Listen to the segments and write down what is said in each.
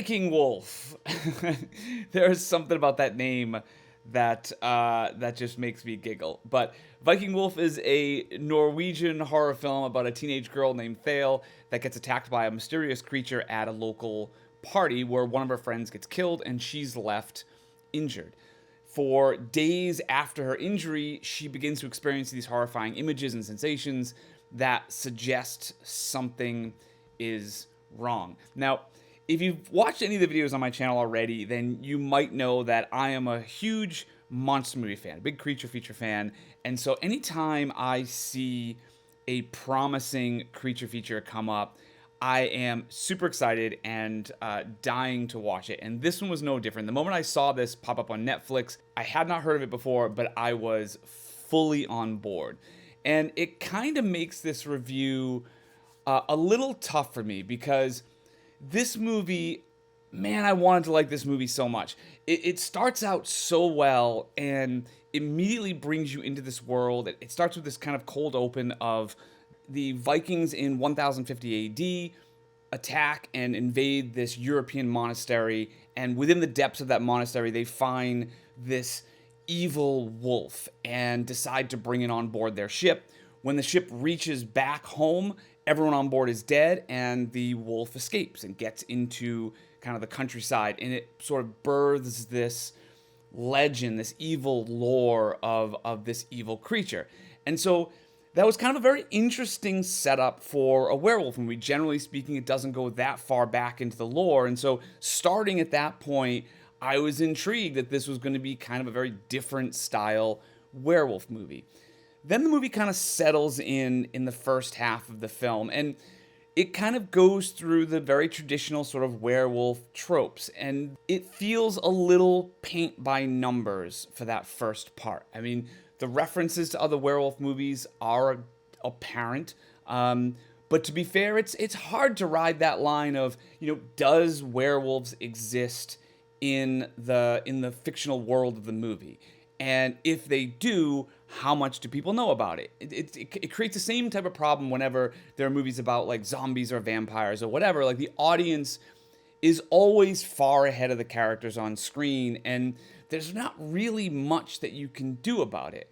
Viking Wolf. There's something about that name that that just makes me giggle. But Viking Wolf is a Norwegian horror film about a teenage girl named Thale that gets attacked by a mysterious creature at a local party where one of her friends gets killed and she's left injured. For days after her injury, she begins to experience these horrifying images and sensations that suggest something is wrong. Now, if you've watched any of the videos on my channel already, then you might know that I am a huge monster movie fan, a big creature feature fan, and so anytime I see a promising creature feature come up, I am super excited and dying to watch it. And this one was no different. The moment I saw this pop up on Netflix, I had not heard of it before, but I was fully on board. And it kind of makes this review a little tough for me because this movie, man, I wanted to like this movie so much. It starts out so well and immediately brings you into this world. It starts with this kind of cold open of the Vikings in 1050 AD attack and invade this European monastery, and within the depths of that monastery, they find this evil wolf and decide to bring it on board their ship. When the ship reaches back home, everyone on board is dead, and the wolf escapes and gets into kind of the countryside, and it sort of births this legend, this evil lore of this evil creature. And so that was kind of a very interesting setup for a werewolf movie. Generally speaking, it doesn't go that far back into the lore. And so starting at that point, I was intrigued that this was going to be kind of a very different style werewolf movie. Then the movie kind of settles in the first half of the film, and it kind of goes through the very traditional sort of werewolf tropes, and it feels a little paint by numbers for that first part. I mean, the references to other werewolf movies are apparent, but to be fair, it's hard to ride that line of, does werewolves exist in the fictional world of the movie? And if they do, how much do people know about it? It creates the same type of problem whenever there are movies about like zombies or vampires or whatever. Like the audience is always far ahead of the characters on screen, and there's not really much that you can do about it.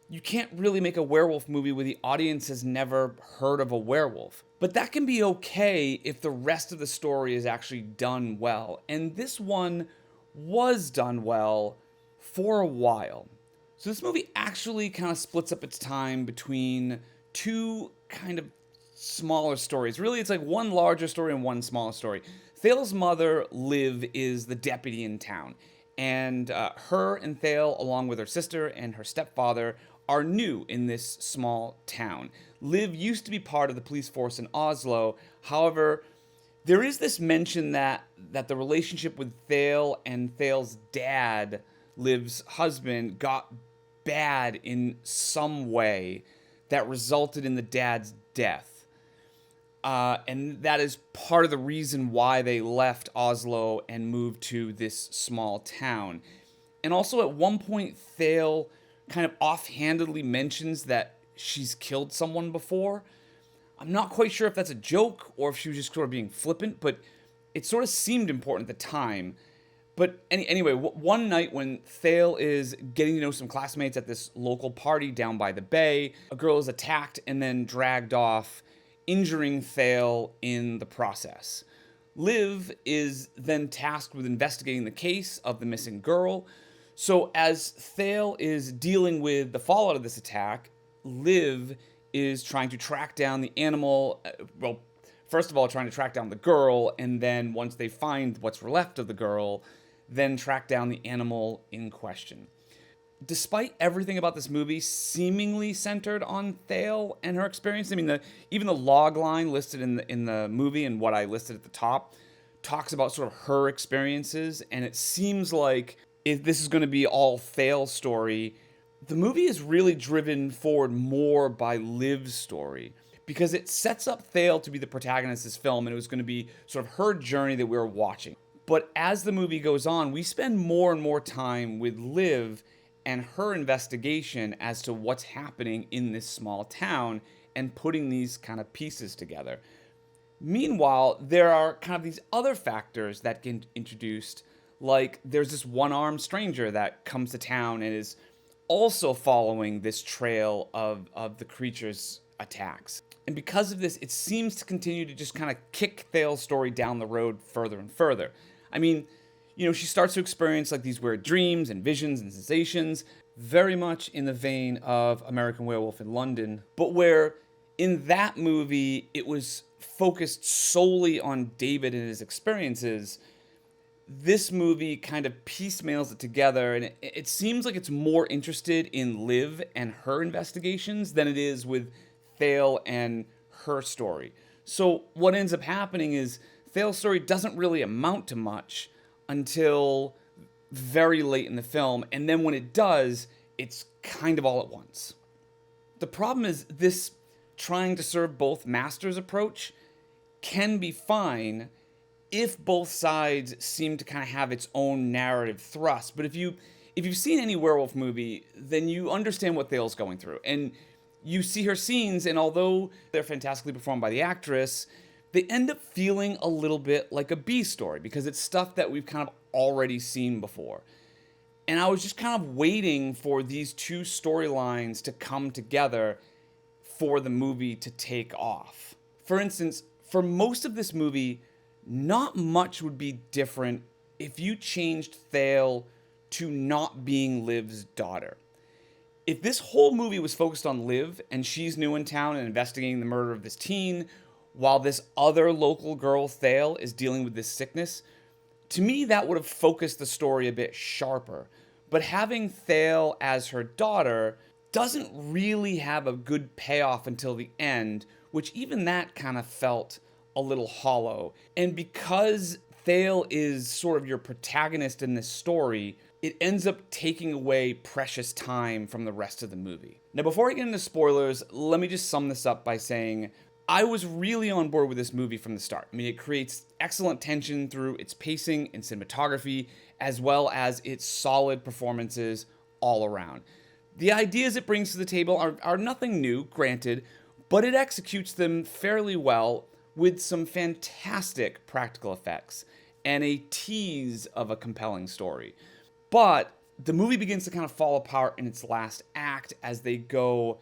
You can't really make a werewolf movie where the audience has never heard of a werewolf. But that can be okay if the rest of the story is actually done well. And this one was done well for a while. So this movie actually kind of splits up its time between two kind of smaller stories. Really, it's like one larger story and one smaller story. Thale's mother, Liv, is the deputy in town. And her and Thale, along with her sister and her stepfather, are new in this small town. Liv used to be part of the police force in Oslo. However, there is this mention that the relationship with Thale and Thale's dad, Liv's husband, got bad in some way that resulted in the dad's death. And that is part of the reason why they left Oslo and moved to this small town. And also at one point, Thale kind of offhandedly mentions that she's killed someone before. I'm not quite sure if that's a joke or if she was just sort of being flippant, but it sort of seemed important at the time. But anyway, one night when Thale is getting to know some classmates at this local party down by the bay, a girl is attacked and then dragged off, injuring Thale in the process. Liv is then tasked with investigating the case of the missing girl. So as Thale is dealing with the fallout of this attack, Liv is trying to track down the animal. Well, first of all, trying to track down the girl, and then once they find what's left of the girl, then track down the animal in question. Despite everything about this movie seemingly centered on Thale and her experience, I mean, even the log line listed in the movie and what I listed at the top talks about sort of her experiences, and it seems like if this is going to be all Thale's story, the movie is really driven forward more by Liv's story, because it sets up Thale to be the protagonist of this film, and it was going to be sort of her journey that we were watching. But as the movie goes on, we spend more and more time with Liv and her investigation as to what's happening in this small town and putting these kind of pieces together. Meanwhile, there are kind of these other factors that get introduced, like there's this one-armed stranger that comes to town and is also following this trail of the creature's attacks. And because of this, it seems to continue to just kind of kick Thale's story down the road further and further. I mean, she starts to experience like these weird dreams and visions and sensations, very much in the vein of American Werewolf in London, but where in that movie it was focused solely on David and his experiences, this movie kind of piecemeals it together, and it seems like it's more interested in Liv and her investigations than it is with Thale and her story. So what ends up happening is Thale's story doesn't really amount to much until very late in the film, and then when it does, it's kind of all at once. The problem is this trying to serve both masters approach can be fine if both sides seem to kind of have its own narrative thrust. But if you've seen any werewolf movie, then you understand what Thale's going through. And you see her scenes, and although they're fantastically performed by the actress, they end up feeling a little bit like a B story because it's stuff that we've kind of already seen before. And I was just kind of waiting for these two storylines to come together for the movie to take off. For instance, for most of this movie, not much would be different if you changed Thale to not being Liv's daughter. If this whole movie was focused on Liv and she's new in town and investigating the murder of this teen, while this other local girl, Thale, is dealing with this sickness, to me that would have focused the story a bit sharper. But having Thale as her daughter doesn't really have a good payoff until the end, which even that kind of felt a little hollow. And because Thale is sort of your protagonist in this story, it ends up taking away precious time from the rest of the movie. Now, before I get into spoilers, let me just sum this up by saying I was really on board with this movie from the start. I mean, it creates excellent tension through its pacing and cinematography, as well as its solid performances all around. The ideas it brings to the table are nothing new, granted, but it executes them fairly well with some fantastic practical effects and a tease of a compelling story. But the movie begins to kind of fall apart in its last act as they go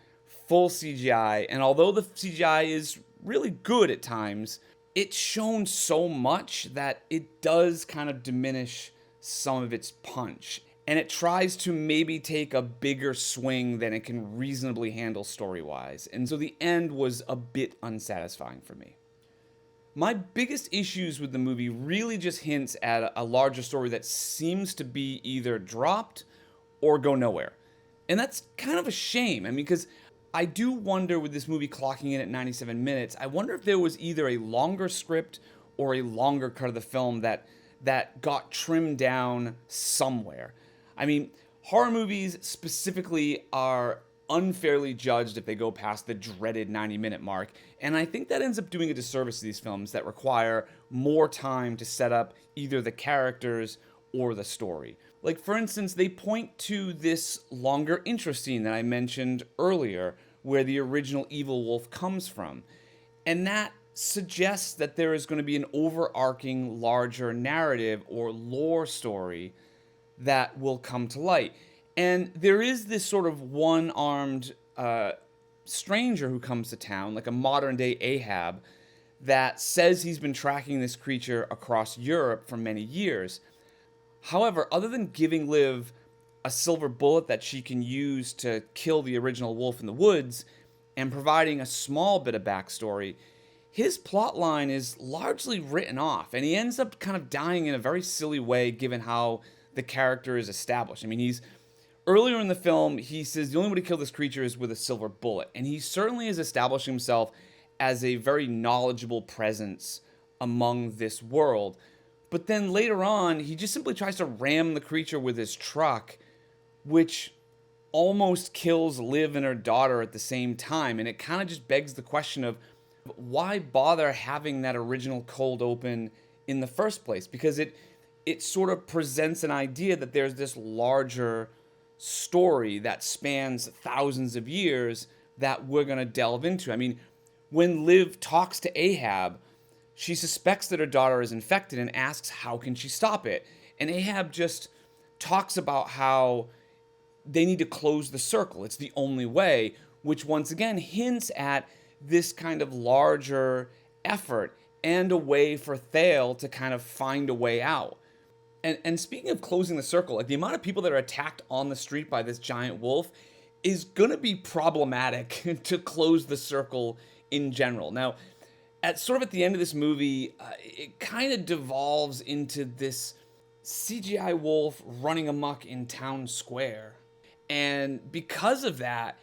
full CGI, and although the CGI is really good at times, it's shown so much that it does kind of diminish some of its punch. And it tries to maybe take a bigger swing than it can reasonably handle story-wise. And so the end was a bit unsatisfying for me. My biggest issues with the movie really just hints at a larger story that seems to be either dropped or go nowhere. And that's kind of a shame. I mean, because I do wonder, with this movie clocking in at 97 minutes, I wonder if there was either a longer script or a longer cut of the film that got trimmed down somewhere. I mean, horror movies specifically are unfairly judged if they go past the dreaded 90-minute mark, and I think that ends up doing a disservice to these films that require more time to set up either the characters or the story. Like, for instance, they point to this longer intro scene that I mentioned earlier, where the original evil wolf comes from, and that suggests that there is going to be an overarching, larger narrative or lore story that will come to light. And there is this sort of one-armed stranger who comes to town, like a modern-day Ahab, that says he's been tracking this creature across Europe for many years. However, other than giving Liv a silver bullet that she can use to kill the original wolf in the woods, and providing a small bit of backstory, his plotline is largely written off, and he ends up kind of dying in a very silly way given how the character is established. I mean, earlier in the film, he says the only way to kill this creature is with a silver bullet, and he certainly is establishing himself as a very knowledgeable presence among this world. But then later on, he just simply tries to ram the creature with his truck, which almost kills Liv and her daughter at the same time, and it kind of just begs the question of why bother having that original cold open in the first place? Because it sort of presents an idea that there's this larger story that spans thousands of years that we're going to delve into. I mean, when Liv talks to Ahab, she suspects that her daughter is infected and asks how can she stop it. And Ahab just talks about how they need to close the circle. It's the only way, which once again hints at this kind of larger effort and a way for Thale to kind of find a way out. And speaking of closing the circle, like the amount of people that are attacked on the street by this giant wolf is going to be problematic to close the circle in general. Now, at the end of this movie, it kind of devolves into this CGI wolf running amok in town square. And because of that,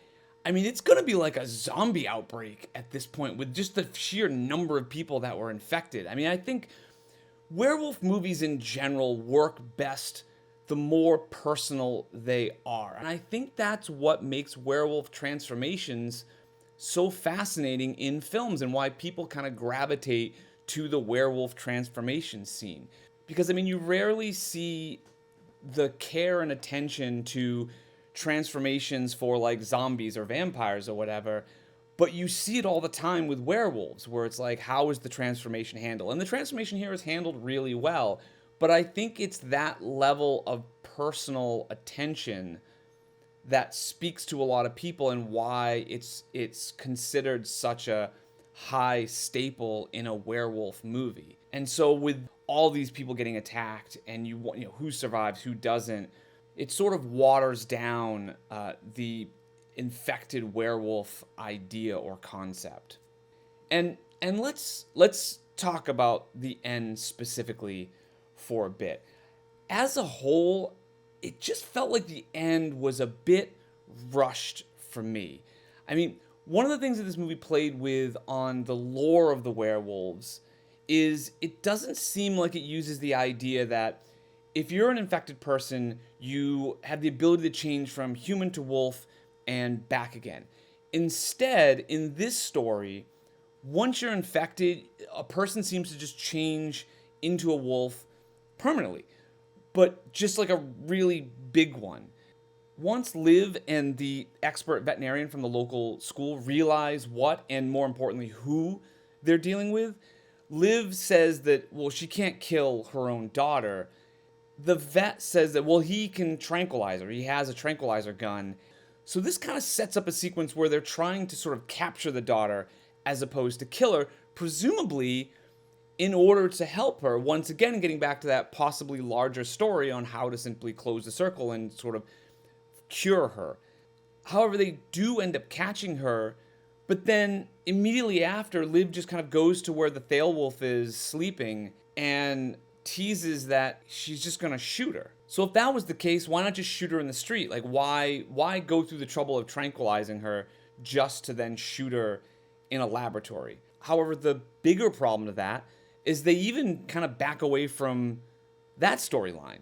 I mean, it's going to be like a zombie outbreak at this point with just the sheer number of people that were infected. I mean, I think werewolf movies in general work best the more personal they are. And I think that's what makes werewolf transformations so fascinating in films and why people kind of gravitate to the werewolf transformation scene. Because, I mean, you rarely see the care and attention to transformations for like zombies or vampires or whatever, but you see it all the time with werewolves where it's like, how is the transformation handled? And the transformation here is handled really well, but I think it's that level of personal attention that speaks to a lot of people and why it's considered such a high staple in a werewolf movie. And so with all these people getting attacked and you know who survives, who doesn't, it sort of waters down the infected werewolf idea or concept. And let's talk about the end specifically for a bit. As a whole, it just felt like the end was a bit rushed for me. I mean, one of the things that this movie played with on the lore of the werewolves is it doesn't seem like it uses the idea that if you're an infected person, you have the ability to change from human to wolf and back again. Instead, in this story, once you're infected, a person seems to just change into a wolf permanently, but just like a really big one. Once Liv and the expert veterinarian from the local school realize what, and more importantly, who they're dealing with, Liv says that, well, she can't kill her own daughter. The vet says that, well, he can tranquilize her. He has a tranquilizer gun. So this kind of sets up a sequence where they're trying to sort of capture the daughter as opposed to kill her, presumably in order to help her. Once again, getting back to that possibly larger story on how to simply close the circle and sort of cure her. However, they do end up catching her, but then immediately after, Liv just kind of goes to where the Thale wolf is sleeping and teases that she's just gonna shoot her. So if that was the case, why not just shoot her in the street? Like, why go through the trouble of tranquilizing her just to then shoot her in a laboratory? However, the bigger problem to that is they even kind of back away from that storyline.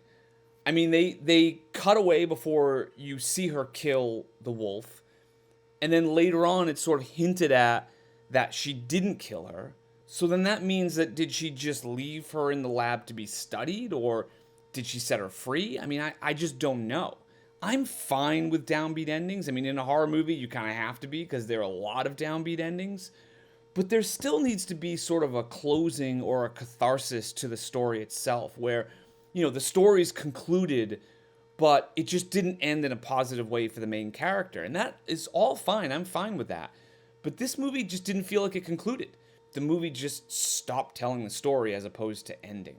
I mean, they cut away before you see her kill the wolf, and then later on it's sort of hinted at that she didn't kill her. So then that means that did she just leave her in the lab to be studied, or did she set her free? I mean, I just don't know. I'm fine with downbeat endings. I mean, in a horror movie, you kind of have to be because there are a lot of downbeat endings. But there still needs to be sort of a closing or a catharsis to the story itself where, you know, the story's concluded, but it just didn't end in a positive way for the main character. And that is all fine. I'm fine with that. But this movie just didn't feel like it concluded. The movie just stopped telling the story as opposed to ending.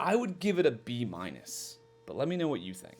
I would give it a B-, but let me know what you think.